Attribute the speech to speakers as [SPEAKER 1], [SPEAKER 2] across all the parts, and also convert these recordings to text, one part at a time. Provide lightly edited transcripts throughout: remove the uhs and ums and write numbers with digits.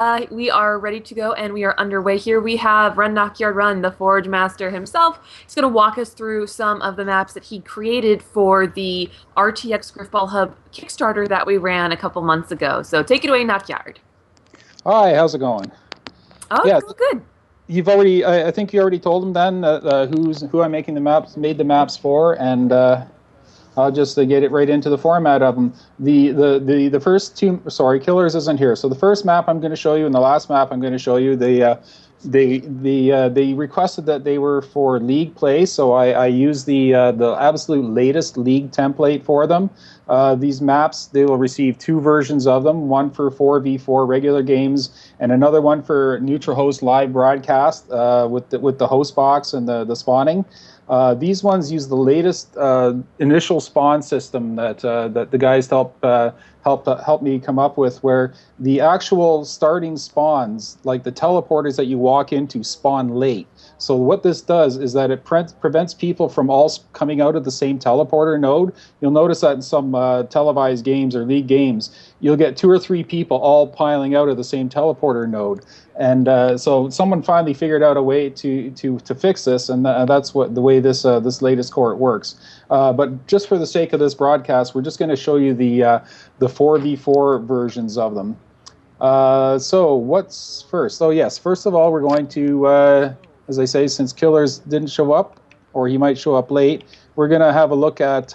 [SPEAKER 1] We are ready to go and we are underway here. We have Run Dockyard Run, the Forge Master himself. He's going to walk us through some of the maps that he created for the RTX Grifball Hub Kickstarter that we ran a couple months ago. So take it away, Dockyard.
[SPEAKER 2] Hi, how's it going?
[SPEAKER 1] Oh,
[SPEAKER 2] Yeah,
[SPEAKER 1] it's going good.
[SPEAKER 2] you've already. I think you already told them then who I'm making the maps, made the maps for, and I'll just get it right into the format of them. The first two, sorry, Killers isn't here. So the first map I'm going to show you, and the last map I'm going to show you, they requested that they were for League play, so I used the absolute latest League template for them. These maps, they will receive two versions of them, one for 4v4 regular games and another one for neutral host live broadcast with the host box and the spawning. These ones use the latest initial spawn system that the guys helped me come up with, where the actual starting spawns, like the teleporters that you walk into, spawn late. So what this does is that it prevents people from all coming out of the same teleporter node. You'll notice that in some televised games or league games, you'll get two or three people all piling out of the same teleporter node. And so someone finally figured out a way to fix this, and that's the way this latest court works. But just for the sake of this broadcast, we're just going to show you the 4v4 versions of them. So what's first? Oh yes, first of all, we're going to, as I say, since Killers didn't show up, or he might show up late, we're going to have a look at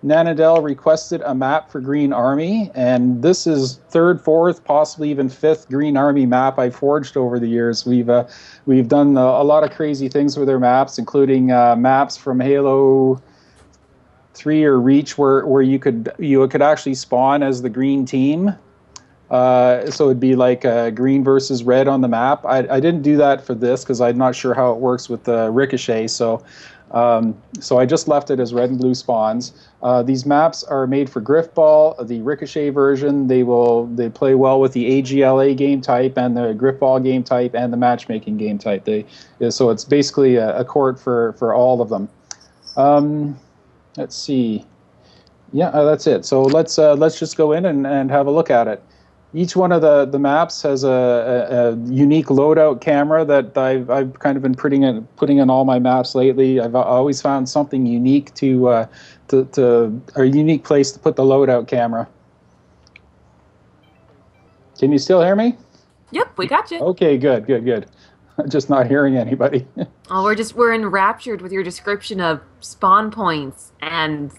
[SPEAKER 2] Nanadel requested a map for Green Army, and this is third, fourth, possibly even fifth Green Army map I've forged over the years. We've done a lot of crazy things with their maps, including maps from Halo 3 or Reach, where you could actually spawn as the green team. So it'd be like green versus red on the map. I didn't do that for this because I'm not sure how it works with the Ricochet. So I just left it as red and blue spawns. These maps are made for Grifball, the Ricochet version. They play well with the AGLA game type and the Grifball game type and the matchmaking game type. So it's basically a court for all of them. Let's see. Yeah, that's it. So let's just go in and have a look at it. Each one of the maps has a unique loadout camera that I've kind of been putting in all my maps lately. I've always found something unique to a unique place to put the loadout camera. Can you still hear me?
[SPEAKER 1] Yep, we got you.
[SPEAKER 2] Okay, good. Just not hearing anybody.
[SPEAKER 1] Oh, we're enraptured with your description of spawn points and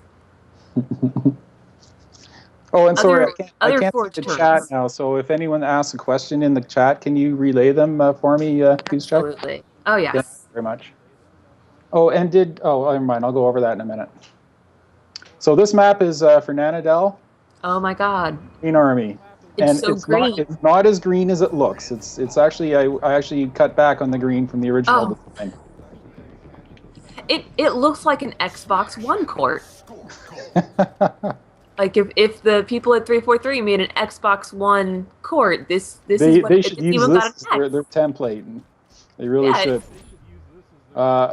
[SPEAKER 2] Oh, and sorry, I can't see the
[SPEAKER 1] turns.
[SPEAKER 2] chat now, so if anyone asks a question in the chat, can you relay them for me, please, Chuck?
[SPEAKER 1] Absolutely. Oh, yes.
[SPEAKER 2] Thank you very much. Oh, never mind, I'll go over that in a minute. So this map is for Nanadel.
[SPEAKER 1] Oh, my God.
[SPEAKER 2] Green Army.
[SPEAKER 1] It's so green.
[SPEAKER 2] It's not as green as it looks. It's actually, I actually cut back on the green from the original design.
[SPEAKER 1] It looks like an Xbox One court. Like if the people at 343 made an Xbox One court, this is what
[SPEAKER 2] they should use this as their template. They really should.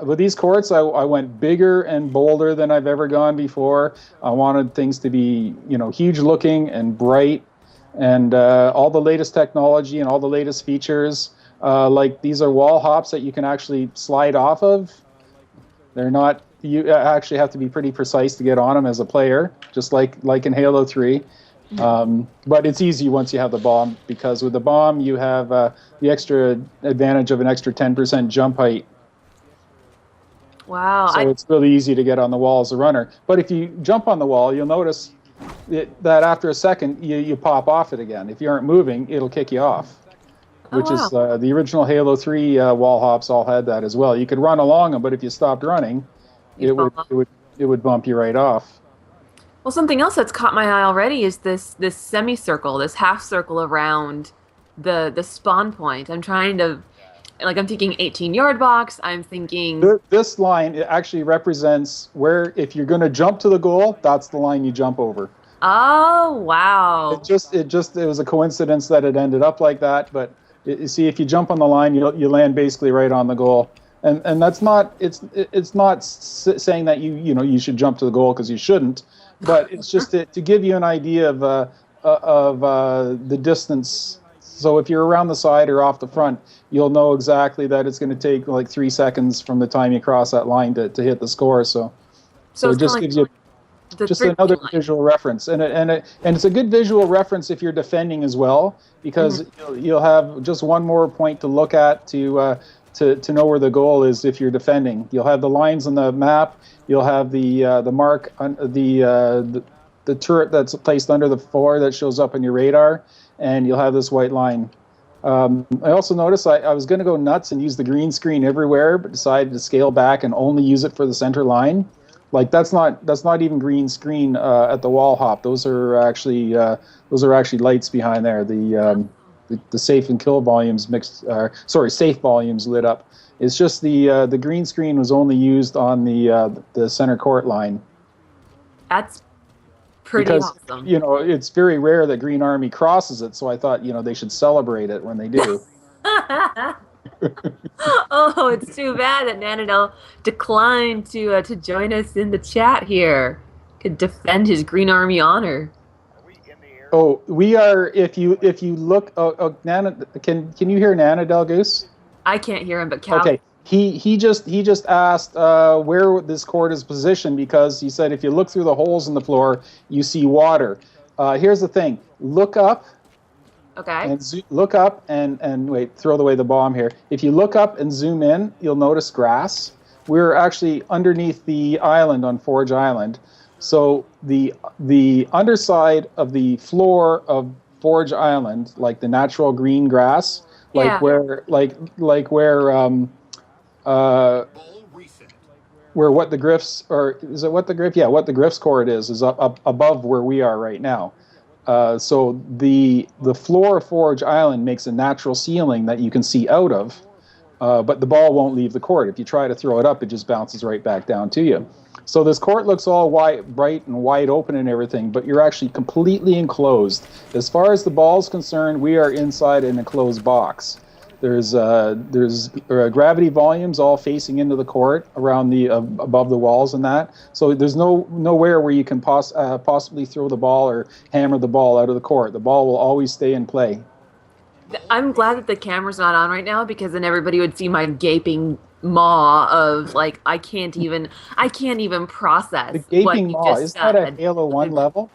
[SPEAKER 2] With these courts, I went bigger and bolder than I've ever gone before. I wanted things to be, huge looking and bright, and all the latest technology and all the latest features. Like these are wall hops that you can actually slide off of. They're not. You actually have to be pretty precise to get on them as a player, just like in Halo 3. But it's easy once you have the bomb, because with the bomb you have the extra advantage of an extra 10% jump height.
[SPEAKER 1] Wow.
[SPEAKER 2] So it's really easy to get on the wall as a runner. But if you jump on the wall, you'll notice that after a second you pop off it again. If you aren't moving, it'll kick you off. Which is the original Halo 3 wall hops all had that as well. You could run along them, but if you stopped running, it would bump you right off.
[SPEAKER 1] Well, something else that's caught my eye already is this semicircle, this half circle around the spawn point. I'm trying to, I'm thinking 18-yard box. I'm thinking
[SPEAKER 2] this line, it actually represents where, if you're going to jump to the goal, that's the line you jump over.
[SPEAKER 1] Oh, wow.
[SPEAKER 2] It was a coincidence that it ended up like that, but you see, if you jump on the line, you land basically right on the goal. And that's not, it's not saying that you should jump to the goal, because you shouldn't, but it's just to give you an idea of the distance So if you're around the side or off the front, you'll know exactly that it's going to take like 3 seconds from the time you cross that line to hit the score. So
[SPEAKER 1] So
[SPEAKER 2] it
[SPEAKER 1] it's kind of
[SPEAKER 2] just
[SPEAKER 1] like
[SPEAKER 2] gives you
[SPEAKER 1] the
[SPEAKER 2] just
[SPEAKER 1] three-point
[SPEAKER 2] another
[SPEAKER 1] line.
[SPEAKER 2] visual reference, and it's a good visual reference if you're defending as well, because you'll have just one more point to look at to know where the goal is if you're defending. You'll have the lines on the map. You'll have the mark on the turret that's placed under the floor that shows up on your radar, and you'll have this white line. I also noticed I was going to go nuts and use the green screen everywhere, but decided to scale back and only use it for the center line. Like that's not even green screen at the wall hop. Those are actually lights behind there. The safe and kill volumes mixed. Safe volumes lit up. It's just the green screen was only used on the center court line.
[SPEAKER 1] That's pretty
[SPEAKER 2] Because
[SPEAKER 1] awesome.
[SPEAKER 2] it's very rare that Green Army crosses it. So I thought they should celebrate it when they do.
[SPEAKER 1] Oh, it's too bad that Nanadel declined to join us in the chat here. Could defend his Green Army honor.
[SPEAKER 2] Oh, we are. If you look, can you hear Nanadel, Goose?
[SPEAKER 1] I can't hear him, but Cal.
[SPEAKER 2] Okay. He just asked where this court is positioned, because he said if you look through the holes in the floor, you see water. Here's the thing: look up.
[SPEAKER 1] Okay.
[SPEAKER 2] And look up and wait. Throw away the bomb here. If you look up and zoom in, you'll notice grass. We're actually underneath the island on Forge Island, so the underside of the floor of Forge Island, like the natural green grass, where what the Griff's, or is it what the Griff? Yeah, what the Griff's court is up above where we are right now. So the floor of Forge Island makes a natural ceiling that you can see out of, but the ball won't leave the court. If you try to throw it up, it just bounces right back down to you. So this court looks all bright and wide open and everything, but you're actually completely enclosed. As far as the ball is concerned, we are inside an enclosed box. There's gravity volumes all facing into the court around the above the walls and that. So there's nowhere where you can possibly throw the ball or hammer the ball out of the court. The ball will always stay in play.
[SPEAKER 1] I'm glad that the camera's not on right now, because then everybody would see my gaping maw of like I can't even process
[SPEAKER 2] The gaping
[SPEAKER 1] what you
[SPEAKER 2] maw,
[SPEAKER 1] just
[SPEAKER 2] is
[SPEAKER 1] said.
[SPEAKER 2] that a Halo 1 level?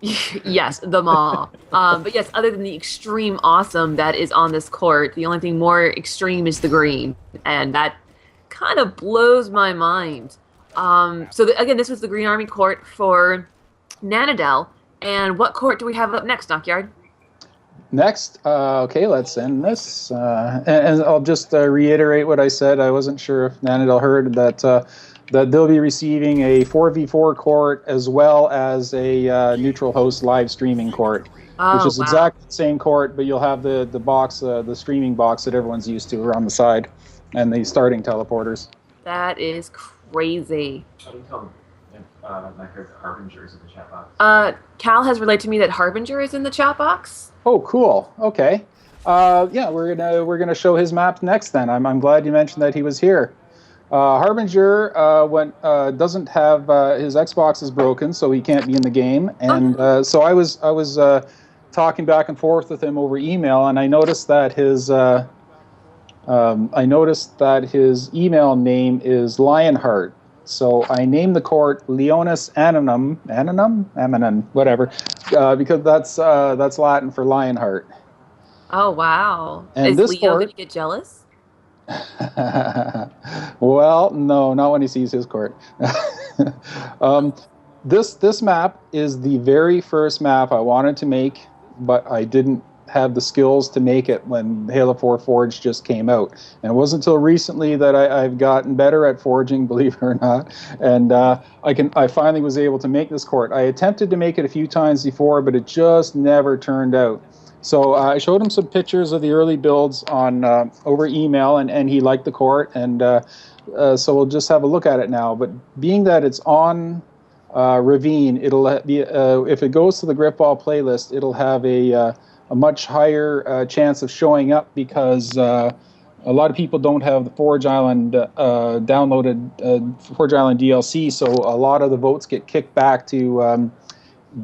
[SPEAKER 1] Yes, the maw. But yes, other than the extreme awesome that is on this court, the only thing more extreme is the green, and that kind of blows my mind. Again, this was the Green Army court for Nanadel, and what court do we have up next, Dockyard?
[SPEAKER 2] Next, okay, let's end this. And I'll just reiterate what I said. I wasn't sure if Nanadel heard that they'll be receiving a 4v4 court as well as a neutral host live streaming court, which is exactly the same court, but you'll have the box, the streaming box that everyone's used to around the side, and the starting teleporters.
[SPEAKER 1] That is crazy.
[SPEAKER 3] Harbinger is in the chat box.
[SPEAKER 1] Cal has relayed to me that Harbinger is in the chat box.
[SPEAKER 2] Oh, cool. Okay. Yeah, we're gonna show his map next. Then I'm glad you mentioned that he was here. Harbinger doesn't have his Xbox is broken, so he can't be in the game. And so I was talking back and forth with him over email, and I noticed that his email name is Lionheart. So I named the court Leonis Aminum, whatever, because that's Latin for Lionheart.
[SPEAKER 1] Oh wow!
[SPEAKER 2] And
[SPEAKER 1] is Leo going to get jealous?
[SPEAKER 2] Well, no, not when he sees his court. This map is the very first map I wanted to make, but I didn't have the skills to make it when Halo 4 Forge just came out. And it wasn't until recently that I've gotten better at forging, believe it or not. And I finally was able to make this court. I attempted to make it a few times before, but it just never turned out. So I showed him some pictures of the early builds on over email, and he liked the court, and so we'll just have a look at it now. But being that it's on Ravine, it'll be if it goes to the Grifball playlist, it'll have a much higher chance of showing up, because a lot of people don't have the Forge Island downloaded Forge Island DLC, so a lot of the votes get kicked back to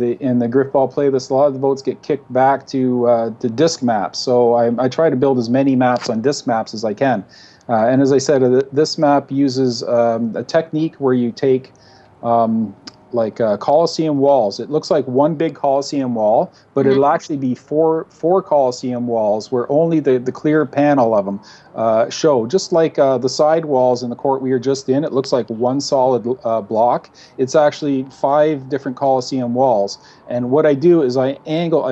[SPEAKER 2] in the Grifball playlist, a lot of the votes get kicked back to disc maps. So I try to build as many maps on disc maps as I can. And as I said, this map uses a technique where you take like Colosseum walls. It looks like one big Colosseum wall, but it'll actually be four Colosseum walls where only the clear panel of them show. Just like the side walls in the court we were just in, it looks like one solid block. It's actually 5 different Colosseum walls. And what I do is I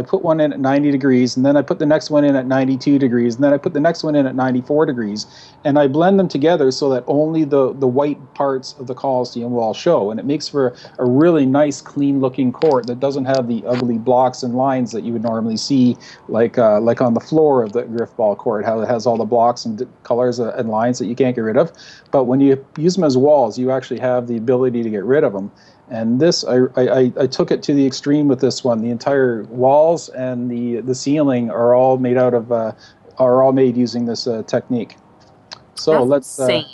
[SPEAKER 2] put one in at 90 degrees, and then I put the next one in at 92 degrees, and then I put the next one in at 94 degrees, and I blend them together so that only the white parts of the Colosseum wall show. And it makes for a really nice, clean-looking court that doesn't have the ugly blocks and lines that you would normally see, like on the floor of the Grifball court, how it has all the blocks and colors and lines that you can't get rid of. But when you use them as walls, you actually have the ability to get rid of them. And this, I took it to the extreme with this one. The entire walls and the ceiling are all made using this technique. So
[SPEAKER 1] That's insane.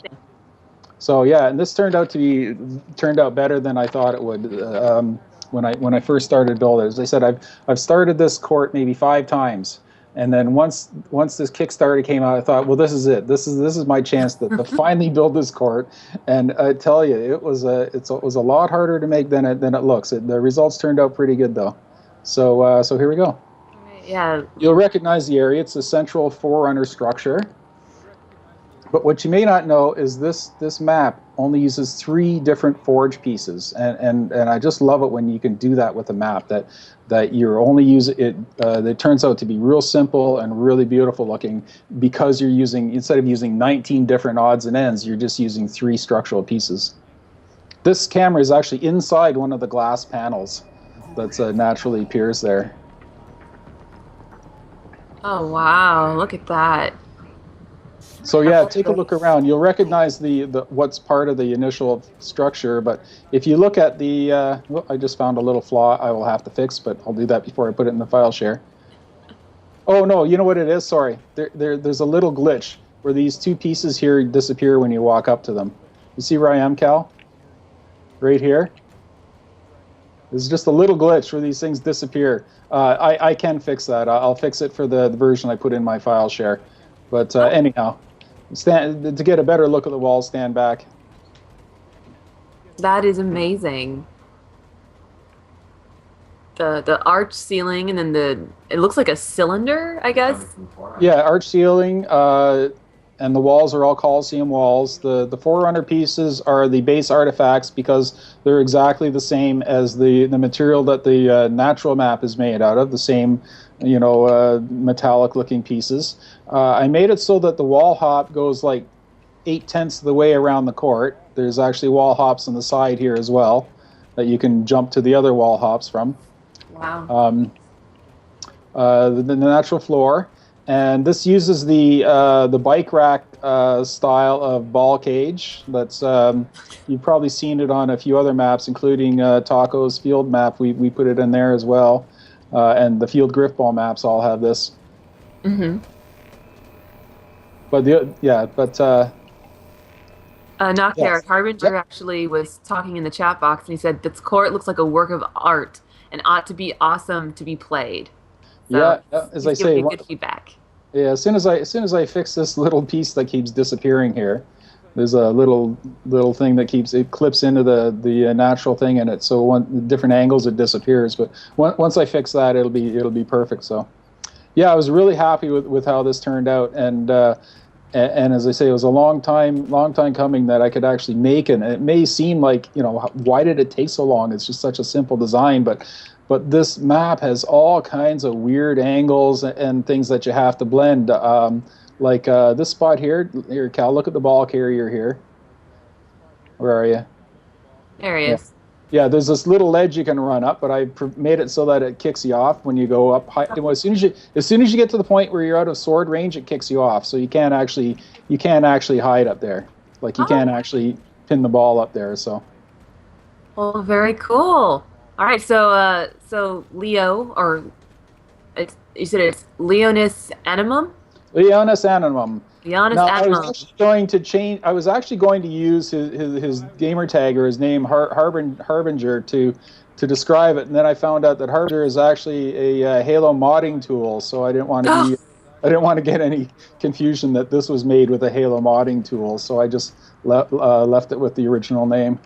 [SPEAKER 2] So yeah, and this turned out better than I thought it would when I first started building. As I said, I've started this court maybe 5 times, and then once this Kickstarter came out, I thought, well, this is it. This is my chance to finally build this court. And I tell you, it was a lot harder to make than it looks. The results turned out pretty good though. So here we go.
[SPEAKER 1] Yeah.
[SPEAKER 2] You'll recognize the area. It's a central forerunner structure. But what you may not know is this map only uses 3 different forge pieces, and I just love it when you can do that with a map, that you're only using it. It turns out to be real simple and really beautiful looking, because you're using, instead of using 19 different odds and ends, you're just using 3 structural pieces. This camera is actually inside one of the glass panels that's naturally appears there.
[SPEAKER 1] Oh wow! Look at that.
[SPEAKER 2] So yeah, take a look around. You'll recognize the what's part of the initial structure, but if you look at the, well, I just found a little flaw I will have to fix, but I'll do that before I put it in the file share. Oh no, you know what it is? Sorry, there's a little glitch where these 2 pieces here disappear when you walk up to them. You see where I am, Cal? Right here. There's just a little glitch where these things disappear. I can fix that. I'll fix it for the version I put in my file share. But anyhow. To get a better look at the walls, stand back.
[SPEAKER 1] That is amazing. The arch ceiling, and then it looks like a cylinder, I guess.
[SPEAKER 2] Yeah, arch ceiling, and the walls are all Colosseum walls. The Forerunner pieces are the base artifacts because they're exactly the same as the material that the natural map is made out of, the same, metallic looking pieces. I made it so that the wall hop goes like 8/10 of the way around the court. There's actually wall hops on the side here as well that you can jump to the other wall hops from.
[SPEAKER 1] Wow.
[SPEAKER 2] The natural floor, and this uses the bike rack style of ball cage. That's you've probably seen it on a few other maps, including Taco's field map. We put it in there as well, and the field Grifball maps all have this.
[SPEAKER 1] Mm-hmm.
[SPEAKER 2] But
[SPEAKER 1] Dockyard,
[SPEAKER 2] yes.
[SPEAKER 1] Harbinger actually was talking in the chat box, and he said this court looks like a work of art and ought to be awesome to be played. So
[SPEAKER 2] yeah, as
[SPEAKER 1] he's
[SPEAKER 2] I say,
[SPEAKER 1] giving me good feedback.
[SPEAKER 2] Yeah, as soon as I fix this little piece that keeps disappearing here, there's a little thing that clips into the natural thing in it. So different angles it disappears. But once I fix that, it'll be perfect. So, yeah, I was really happy with how this turned out, and as I say, it was a long time coming that I could actually make it. And it may seem like, why did it take so long? It's just such a simple design, but this map has all kinds of weird angles and things that you have to blend. Like this spot here, Cal, look at the ball carrier here. Where are you?
[SPEAKER 1] There he is.
[SPEAKER 2] Yeah, there's this little ledge you can run up, but I made it so that it kicks you off when you go up high. As soon as you get to the point where you're out of sword range, it kicks you off. So you can't actually hide up there. Like you can't actually pin the ball up there. So.
[SPEAKER 1] Well, very cool. All right, so Leo, or you said it's Leonis Animum?
[SPEAKER 2] Leonis Animum.
[SPEAKER 1] Leonis
[SPEAKER 2] Now,
[SPEAKER 1] Animum.
[SPEAKER 2] I was actually going to use his gamer tag or his name Harbinger to to describe it, and then I found out that Harbinger is actually a Halo modding tool, so I didn't want to get any confusion that this was made with a Halo modding tool, so I just left it with the original name.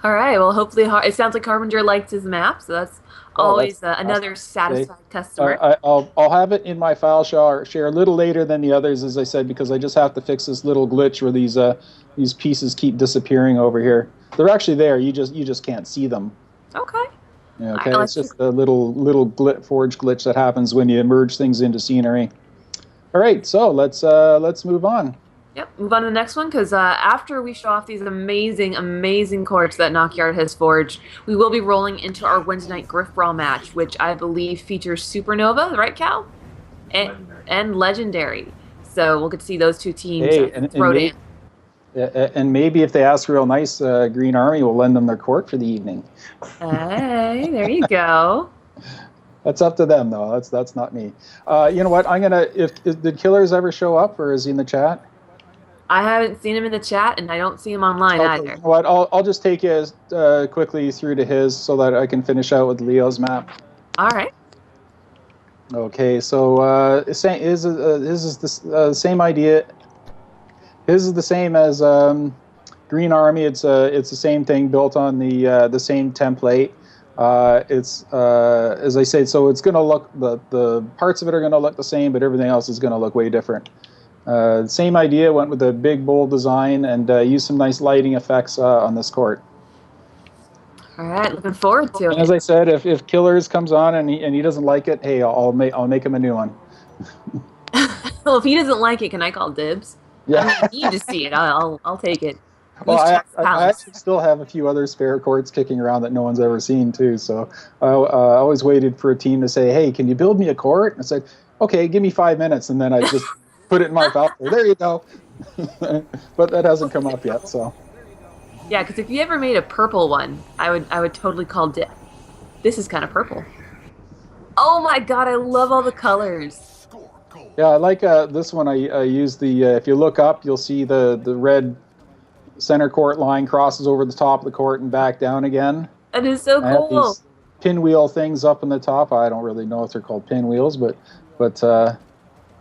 [SPEAKER 1] All right. Well, hopefully, it sounds like Harbinger liked his map, so that's always another satisfied customer.
[SPEAKER 2] I'll have it in my file share a little later than the others, as I said, because I just have to fix this little glitch where these pieces keep disappearing over here. They're actually there. You just can't see them.
[SPEAKER 1] Okay.
[SPEAKER 2] Yeah, okay. It's just a little forge glitch that happens when you merge things into scenery. All right. So let's move on.
[SPEAKER 1] Yep, move on to the next one, because after we show off these amazing, amazing courts that Dockyard has forged, we will be rolling into our Wednesday night Grifball match, which I believe features Supernova, right, Cal? And Legendary. So we'll get to see those two teams throw in.
[SPEAKER 2] And maybe if they ask real nice, Green Army will lend them their court for the evening.
[SPEAKER 1] Hey, there you go.
[SPEAKER 2] That's up to them, though. That's not me. You know what? Did Killers ever show up, or is he in the chat?
[SPEAKER 1] I haven't seen him in the chat, and I don't see him online either.
[SPEAKER 2] You know what? I'll just take you quickly through to his so that I can finish out with Leo's map.
[SPEAKER 1] All right.
[SPEAKER 2] Okay, so his is the same idea. His is the same as Green Army. It's the same thing, built on the same template. It's as I said, so it's going to look, the parts of it are going to look the same, but everything else is going to look way different. Same idea, went with a big, bold design, and used some nice lighting effects on this court.
[SPEAKER 1] All right, looking forward to it.
[SPEAKER 2] And as I said, if Killers comes on and he doesn't like it, hey, I'll make him a new one.
[SPEAKER 1] Well, if he doesn't like it, can I call dibs?
[SPEAKER 2] Yeah.
[SPEAKER 1] I mean, you just see it. I'll take it.
[SPEAKER 2] Well, I actually still have a few other spare courts kicking around that no one's ever seen too. So I always waited for a team to say, "Hey, can you build me a court?" And I said, "Okay, give me 5 minutes," and then I just put it in my file. There you go. But that hasn't come up yet. So.
[SPEAKER 1] Yeah, because if you ever made a purple one, I would totally call dip. This is kind of purple. Oh my god, I love all the colors.
[SPEAKER 2] Yeah, I like this one. I use the. If you look up, you'll see the red center court line crosses over the top of the court and back down again.
[SPEAKER 1] That is so cool.
[SPEAKER 2] I have these pinwheel things up in the top. I don't really know if they're called pinwheels, but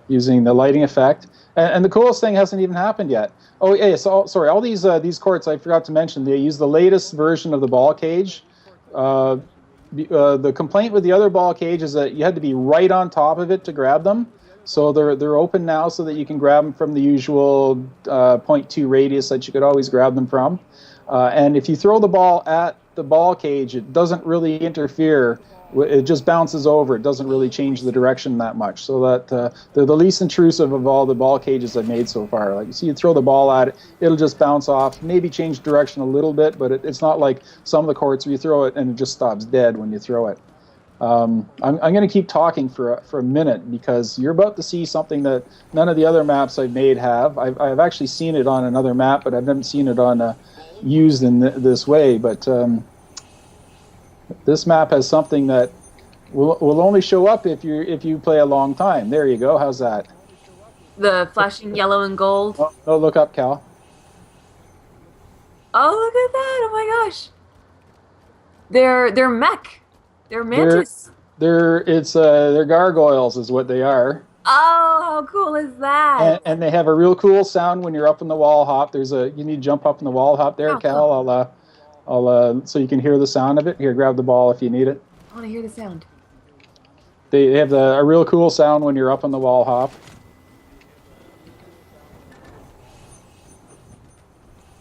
[SPEAKER 2] using the lighting effect. And the coolest thing hasn't even happened yet. Oh, yeah, so sorry. All these courts, I forgot to mention, they use the latest version of the ball cage. The complaint with the other ball cage is that you had to be right on top of it to grab them. So they're open now so that you can grab them from the usual 0.2 radius that you could always grab them from. And if you throw the ball at the ball cage, it doesn't really interfere. It just bounces over. It doesn't really change the direction that much. So that they're the least intrusive of all the ball cages I've made so far. Like, so you throw the ball at it, it'll just bounce off, maybe change direction a little bit, but it's not like some of the courts where you throw it and it just stops dead when you throw it. I'm going to keep talking for a minute because you're about to see something that none of the other maps I've made have. I've actually seen it on another map, but I haven't seen it on used in this way. But this map has something that will only show up if you play a long time. There you go. How's that?
[SPEAKER 1] The flashing yellow and gold.
[SPEAKER 2] Oh, look up, Cal.
[SPEAKER 1] Oh, look at that! Oh my gosh. They're mech. They're mantis.
[SPEAKER 2] They're gargoyles is what they are.
[SPEAKER 1] Oh, how cool is that?
[SPEAKER 2] And they have a real cool sound when you're up in the wall hop. You need to jump up in the wall hop there, Cal. Cool. I'll so you can hear the sound of it. Here, grab the ball if you need it.
[SPEAKER 1] I want to hear the sound.
[SPEAKER 2] They have a real cool sound when you're up on the wall hop.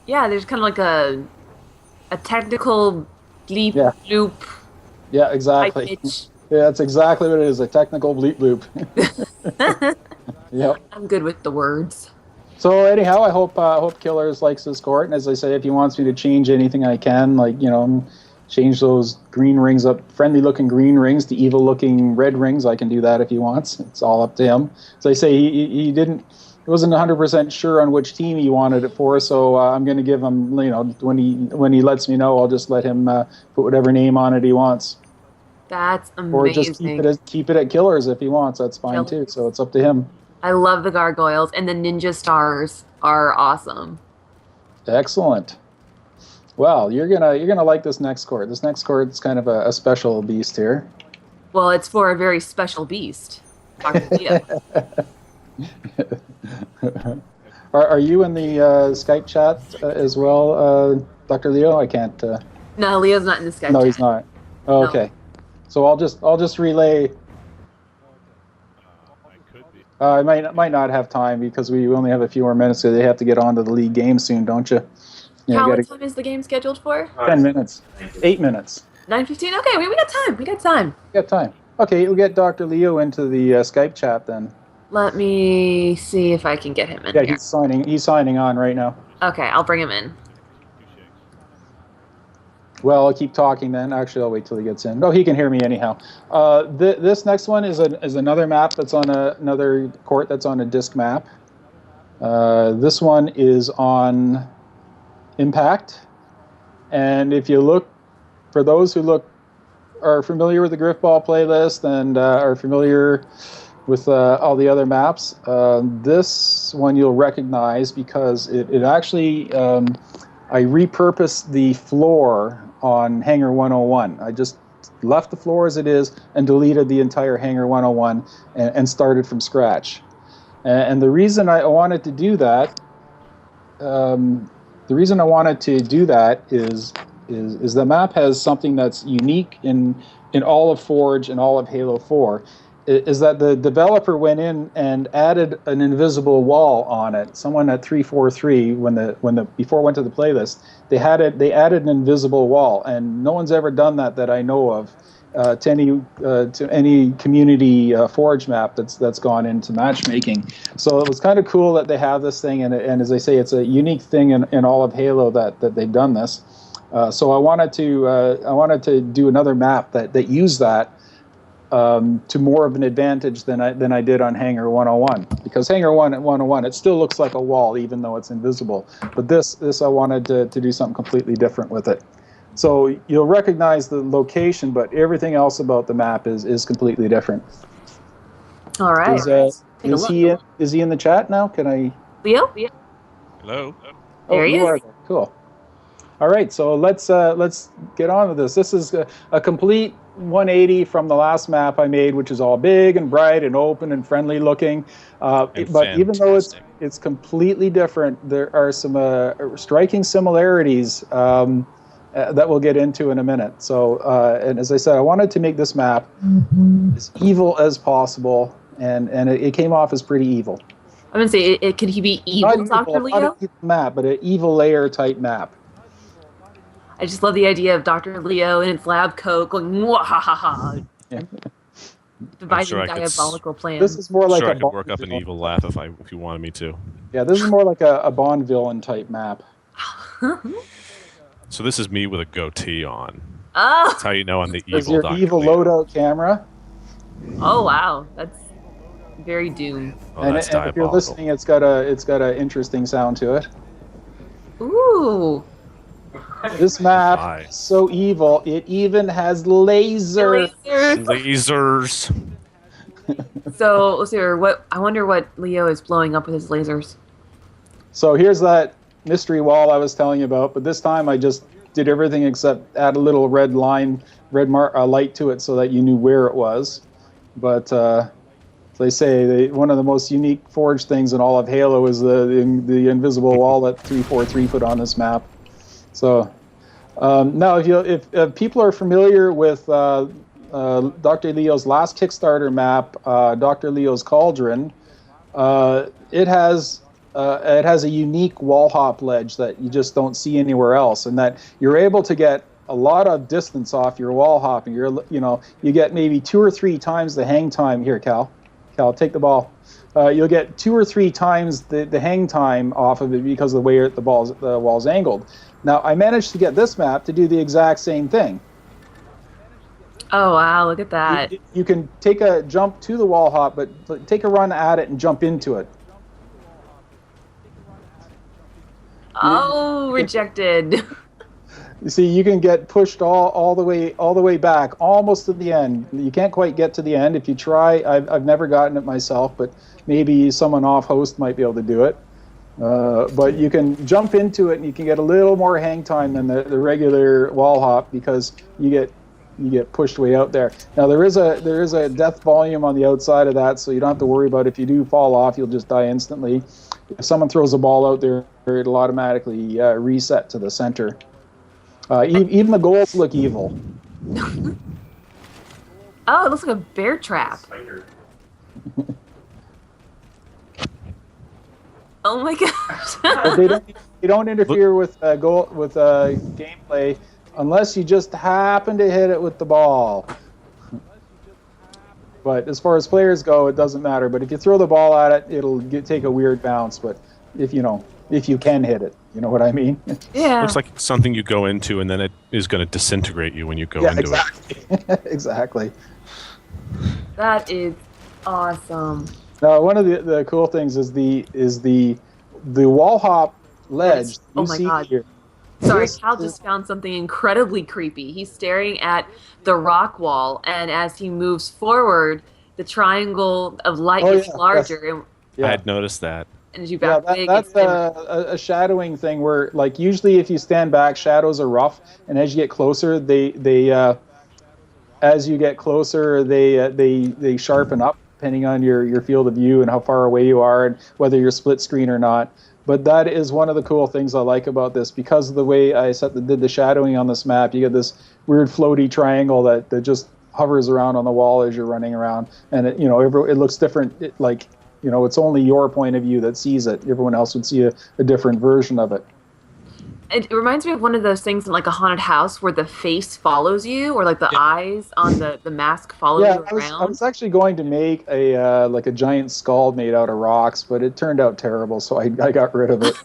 [SPEAKER 1] Yeah, there's kind of like a technical bleep loop.
[SPEAKER 2] Yeah, exactly. Yeah, that's exactly what it is, a technical bleep loop. Yep.
[SPEAKER 1] I'm good with the words.
[SPEAKER 2] So anyhow, I hope Killers likes this court, and as I say, if he wants me to change anything I can, like, change those green rings up, friendly-looking green rings to evil-looking red rings, I can do that if he wants. It's all up to him. As I say, he wasn't 100% sure on which team he wanted it for, so I'm going to give him, when he lets me know, I'll just let him put whatever name on it he wants.
[SPEAKER 1] That's amazing.
[SPEAKER 2] Or just keep it at Killers if he wants. That's fine too. So it's up to him.
[SPEAKER 1] I love the gargoyles, and the ninja stars are awesome.
[SPEAKER 2] Excellent. Well, you're gonna like this next court. This next court's kind of a special beast here.
[SPEAKER 1] Well, it's for a very special beast. Dr. Leo.
[SPEAKER 2] Are you in the Skype chat as well, Dr. Leo? I can't.
[SPEAKER 1] No, Leo's not in the Skype
[SPEAKER 2] No,
[SPEAKER 1] chat.
[SPEAKER 2] he's not. Oh,
[SPEAKER 1] No.
[SPEAKER 2] okay. So I'll just relay. I might not have time because we only have a few more minutes, so they have to get on to the league game soon, don't you? Yeah,
[SPEAKER 1] How much time is the game scheduled for?
[SPEAKER 2] 10 minutes. 8 minutes.
[SPEAKER 1] 9:15. Okay, we got time. We got time.
[SPEAKER 2] We got time. Okay, we'll get Dr. Leo into the Skype chat then.
[SPEAKER 1] Let me see if I can get him in
[SPEAKER 2] Yeah,
[SPEAKER 1] here.
[SPEAKER 2] he's signing on right now.
[SPEAKER 1] Okay, I'll bring him in.
[SPEAKER 2] Well, I'll keep talking then. Actually, I'll wait till he gets in. No, he can hear me anyhow. This next one is another map that's on another court that's on a disc map. This one is on Impact. And if you look, for those who are familiar with the Grifball playlist and are familiar with all the other maps, this one you'll recognize because it actually, I repurposed the floor on Hangar 101. I just left the floor as it is and deleted the entire Hangar 101 and started from scratch. And the reason I wanted to do that, is the map has something that's unique in all of Forge and all of Halo 4. Is that the developer went in and added an invisible wall on it. Someone at 343, before it went to the playlist, they added an invisible wall, and no one's ever done that I know of to any community Forge map that's gone into matchmaking. So it was kind of cool that they have this thing, and as I say, it's a unique thing in all of Halo that they've done this. So I wanted to do another map that used that. To more of an advantage than I did on Hangar 101, because Hangar 101 it still looks like a wall even though it's invisible. But this I wanted to do something completely different with it. So you'll recognize the location, but everything else about the map is completely different.
[SPEAKER 1] All right.
[SPEAKER 2] Is he in the chat now? Can I?
[SPEAKER 1] Leo?
[SPEAKER 4] Hello.
[SPEAKER 1] There he is.
[SPEAKER 2] Are there. Cool. All right, so let's get on with this. This is a complete 180 from the last map I made, which is all big and bright and open and friendly looking. But even though it's completely different, there are some striking similarities that we'll get into in a minute. So, and as I said, I wanted to make this map as evil as possible, and it came off as pretty evil.
[SPEAKER 1] I'm gonna say, could he be evil, Dr. Leo?
[SPEAKER 2] Not an evil map, but an evil layer type map.
[SPEAKER 1] I just love the idea of Dr. Leo in its lab coat going mwahaha, devising diabolical plans.
[SPEAKER 2] This is more like
[SPEAKER 4] I could work up an evil laugh if you wanted me to.
[SPEAKER 2] Yeah, this is more like a Bond villain type map.
[SPEAKER 4] So this is me with a goatee on.
[SPEAKER 1] Oh.
[SPEAKER 4] That's how you know I'm the evil
[SPEAKER 2] This is your
[SPEAKER 4] Dr.
[SPEAKER 2] evil
[SPEAKER 4] Leo.
[SPEAKER 2] loadout camera.
[SPEAKER 1] Oh wow, that's very Doom.
[SPEAKER 4] Oh,
[SPEAKER 2] and
[SPEAKER 4] that's
[SPEAKER 2] if you're listening, it's got a interesting sound to it.
[SPEAKER 1] Ooh.
[SPEAKER 2] This map is so evil, it even has lasers.
[SPEAKER 4] Lasers.
[SPEAKER 1] So let's see. I wonder what Leo is blowing up with his lasers.
[SPEAKER 2] So here's that mystery wall I was telling you about, but this time I just did everything except add a little red light to it so that you knew where it was. But as they say, one of the most unique Forge things in all of Halo is the invisible wall that 343 put on this map. So now, if people are familiar with Dr. Leo's last Kickstarter map, Dr. Leo's Cauldron, it has a unique wall hop ledge that you just don't see anywhere else, and that you're able to get a lot of distance off your wall hopping. You get maybe 2 or 3 times the hang time. Here, Cal, take the ball. You'll get 2 or 3 times the hang time off of it because of the way the wall's angled. Now, I managed to get this map to do the exact same thing.
[SPEAKER 1] Oh, wow, look at that.
[SPEAKER 2] You can take a jump to the wall hop, but take a run at it and jump into it.
[SPEAKER 1] Oh, rejected.
[SPEAKER 2] You see, you can get pushed all the way back, almost to the end. You can't quite get to the end. If you try, I've never gotten it myself, but maybe someone off host might be able to do it. But you can jump into it and you can get a little more hang time than the regular wall hop because you get pushed way out there. Now there is a death volume on the outside of that, so you don't have to worry about if you do fall off, you'll just die instantly. If someone throws a ball out there, it'll automatically reset to the center. Even the goals look evil.
[SPEAKER 1] Oh, it looks like a bear trap.
[SPEAKER 3] Spider.
[SPEAKER 1] Oh my gosh.
[SPEAKER 2] But they don't interfere with gameplay unless you just happen to hit it with the ball. But as far as players go, it doesn't matter. But if you throw the ball at it, it'll take a weird bounce. But if you can hit it, you know what I mean?
[SPEAKER 1] Yeah.
[SPEAKER 4] Looks like something you go into, and then it is going to disintegrate you when you go into
[SPEAKER 2] it. Exactly.
[SPEAKER 1] That is awesome.
[SPEAKER 2] Now, one of the cool things is the wall hop ledge
[SPEAKER 1] Oh
[SPEAKER 2] you
[SPEAKER 1] my
[SPEAKER 2] see
[SPEAKER 1] God.
[SPEAKER 2] here.
[SPEAKER 1] Sorry, Cal just found something incredibly creepy. He's staring at the rock wall, and as he moves forward, the triangle of light gets larger.
[SPEAKER 2] Yeah.
[SPEAKER 4] I had noticed that.
[SPEAKER 1] And as you back big,
[SPEAKER 2] that's a shadowing thing where, like, usually if you stand back, shadows are rough, and as you get closer, they sharpen up depending on your field of view and how far away you are and whether you're split screen or not. But that is one of the cool things I like about this, because of the way I did the shadowing on this map. You get this weird floaty triangle that just hovers around on the wall as you're running around, and it looks different. It's only your point of view that sees it. Everyone else would see a different version of it.
[SPEAKER 1] It reminds me of one of those things in like a haunted house where the face follows you, or like the eyes on the mask follow you around.
[SPEAKER 2] I was actually going to make a giant skull made out of rocks, but it turned out terrible, so I got rid of it.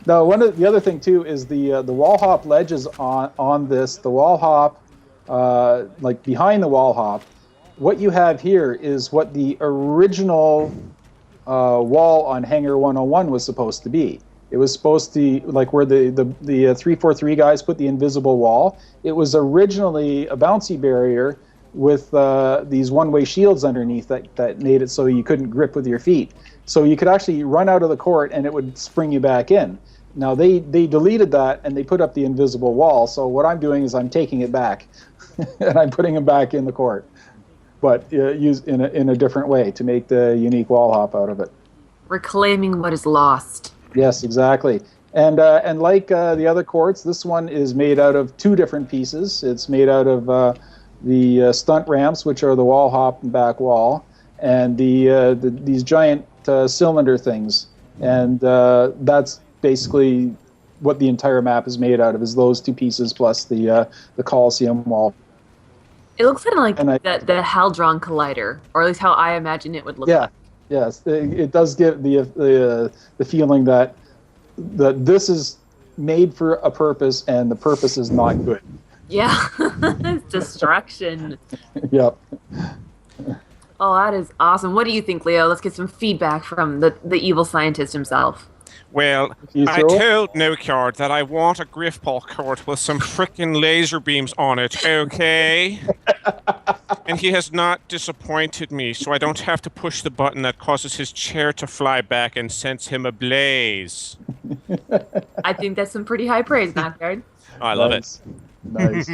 [SPEAKER 2] Now, the other thing too is the wall hop ledges on this. The wall hop, like behind the wall hop, what you have here is what the original wall on Hangar 101 was supposed to be. It was supposed to, like where the 343 guys put the invisible wall, it was originally a bouncy barrier with these one-way shields underneath that made it so you couldn't grip with your feet. So you could actually run out of the court and it would spring you back in. Now they deleted that and they put up the invisible wall. So what I'm doing is I'm taking it back and I'm putting them back in the court, but used in a different way to make the unique wall hop out of it. Reclaiming
[SPEAKER 1] what is lost.
[SPEAKER 2] Yes, exactly. And like the other courts, this one is made out of two different pieces. It's made out of the stunt ramps, which are the wall hop and back wall, and these giant cylinder things. And that's basically what the entire map is made out of, is those two pieces plus the Coliseum wall.
[SPEAKER 1] It looks kind of like the Cauldron collider, or at least how I imagine it would look like.
[SPEAKER 2] Yes, it does give the feeling that this is made for a purpose, and the purpose is not good.
[SPEAKER 1] Yeah, it's destruction.
[SPEAKER 2] Yep.
[SPEAKER 1] Oh, that is awesome. What do you think, Leo? Let's get some feedback from the evil scientist himself.
[SPEAKER 4] Well, I told Dockyard that I want a Grifball court with some frickin' laser beams on it, okay? And he has not disappointed me, so I don't have to push the button that causes his chair to fly back and sends him ablaze.
[SPEAKER 1] I think that's some pretty high praise, Dockyard.
[SPEAKER 4] Oh, I love it.
[SPEAKER 2] Nice.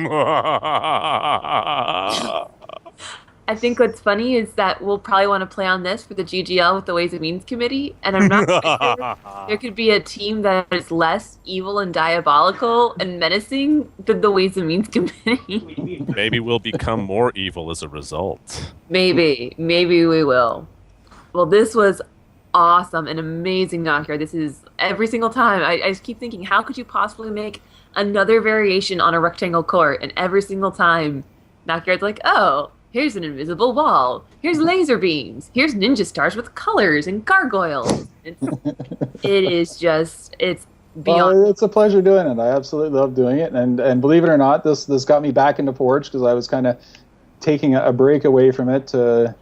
[SPEAKER 1] I think what's funny is that we'll probably want to play on this for the GGL with the Ways and Means Committee, and I'm not sure there could be a team that is less evil and diabolical and menacing than the Ways and Means Committee.
[SPEAKER 4] Maybe we'll become more evil as a result.
[SPEAKER 1] Maybe we will. Well, this was awesome and amazing, Dockyard. This is every single time. I just keep thinking, how could you possibly make another variation on a rectangle court? And every single time, Dockyard's like, oh, here's an invisible wall. Here's laser beams. Here's ninja stars with colors and gargoyles. It's beyond.
[SPEAKER 2] It's a pleasure doing it. I absolutely love doing it. And believe it or not, this got me back into Forge because I was kind of taking a break away from it to,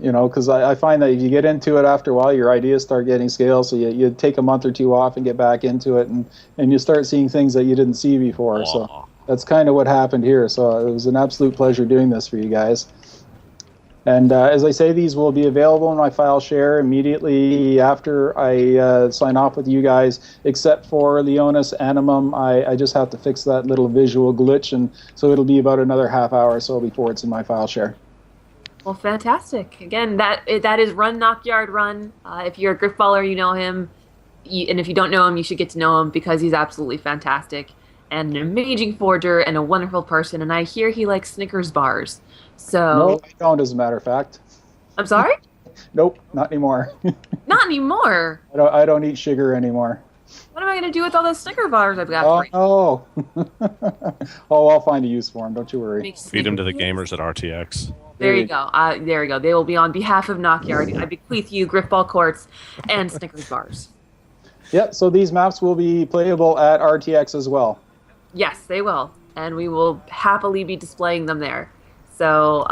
[SPEAKER 2] because I find that if you get into it after a while, your ideas start getting stale. So you take a month or two off and get back into it, and you start seeing things that you didn't see before. So that's kind of what happened here. So it was an absolute pleasure doing this for you guys. And as I say, these will be available in my file share immediately after I sign off with you guys, except for Leonis Animum. I just have to fix that little visual glitch, and so it'll be about another half hour or so before it's in my file share.
[SPEAKER 1] Well, fantastic. Again, that is Run Dockyard Run. If you're a Grifballer, you know him. And if you don't know him, you should get to know him because he's absolutely fantastic and an amazing forger and a wonderful person. And I hear he likes Snickers bars. So
[SPEAKER 2] No, I don't, as a matter of fact.
[SPEAKER 1] I'm sorry?
[SPEAKER 2] Nope, not anymore.
[SPEAKER 1] Not anymore.
[SPEAKER 2] I don't eat sugar anymore.
[SPEAKER 1] What am I going to do with all those Snicker bars I've got for you?
[SPEAKER 2] Oh, oh, I'll find a use for them. Don't you worry.
[SPEAKER 5] Feed them to the gamers at RTX.
[SPEAKER 1] There you go. There you go. They will be on behalf of Knockyard. I bequeath you Grifball courts and Snickers bars.
[SPEAKER 2] Yep, so these maps will be playable at RTX as well.
[SPEAKER 1] Yes, they will. And we will happily be displaying them there. So,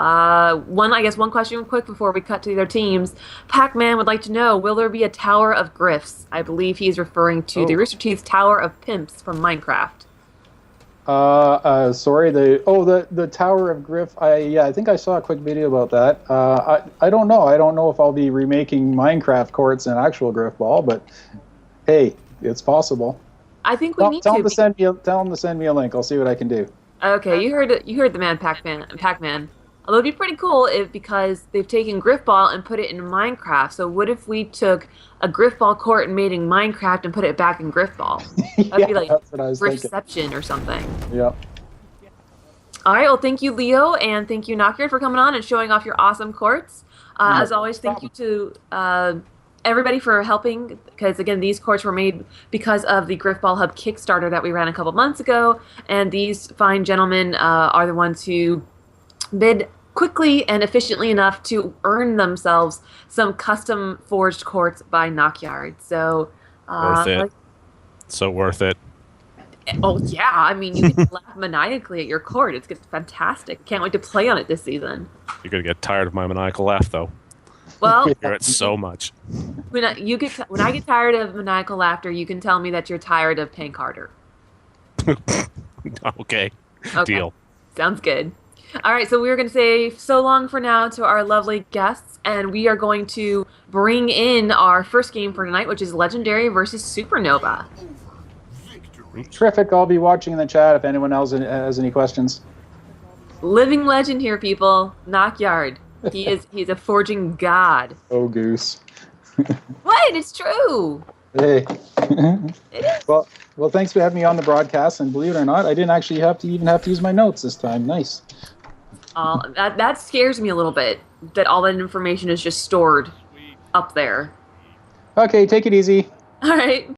[SPEAKER 1] one question quick before we cut to the other teams. Pac-Man would like to know, will there be a Tower of Griffs? I believe he's referring to the Rooster Teeth's Tower of Pimps from Minecraft.
[SPEAKER 2] Sorry, the Tower of Griff. I think I saw a quick video about that. I don't know. I don't know if I'll be remaking Minecraft courts in actual Grifball, but hey, it's possible.
[SPEAKER 1] I think we need
[SPEAKER 2] tell
[SPEAKER 1] to.
[SPEAKER 2] Tell them to send me a link. I'll see what I can do.
[SPEAKER 1] Okay, you heard the man, Pac-Man. Although it'd be pretty cool because they've taken Grifball and put it in Minecraft. So what if we took a Grifball court and made it in Minecraft and put it back in Grifball? That'd be like Griffception or something.
[SPEAKER 2] Yep.
[SPEAKER 1] All right, well, thank you, Leo, and thank you, Knockyard, for coming on and showing off your awesome courts. As always, thank you to everybody for helping, because, again, these courts were made because of the Grifball Hub Kickstarter that we ran a couple months ago, and these fine gentlemen are the ones who bid quickly and efficiently enough to earn themselves some custom forged courts by Knockyard. So,
[SPEAKER 5] worth it. So worth it.
[SPEAKER 1] Oh, yeah. I mean, you can laugh maniacally at your court. It's fantastic. Can't wait to play on it this season.
[SPEAKER 5] You're going to get tired of my maniacal laugh, though.
[SPEAKER 1] Well,
[SPEAKER 5] I hear it so much.
[SPEAKER 1] When I get tired of maniacal laughter, you can tell me that you're tired of paying Carter.
[SPEAKER 5] Okay. Deal.
[SPEAKER 1] Sounds good. All right, so we're going to say so long for now to our lovely guests, and we are going to bring in our first game for tonight, which is Legendary versus Supernova.
[SPEAKER 2] Terrific. I'll be watching in the chat if anyone else has any questions.
[SPEAKER 1] Living legend here, people. Knockyard. He's a forging god.
[SPEAKER 2] Oh, goose.
[SPEAKER 1] What? It's true.
[SPEAKER 2] Hey.
[SPEAKER 1] It is.
[SPEAKER 2] Well, thanks for having me on the broadcast, and believe it or not, I didn't actually have to use my notes this time. Nice.
[SPEAKER 1] That scares me a little bit, that all that information is just stored up there.
[SPEAKER 2] Okay, take it easy.
[SPEAKER 1] All right.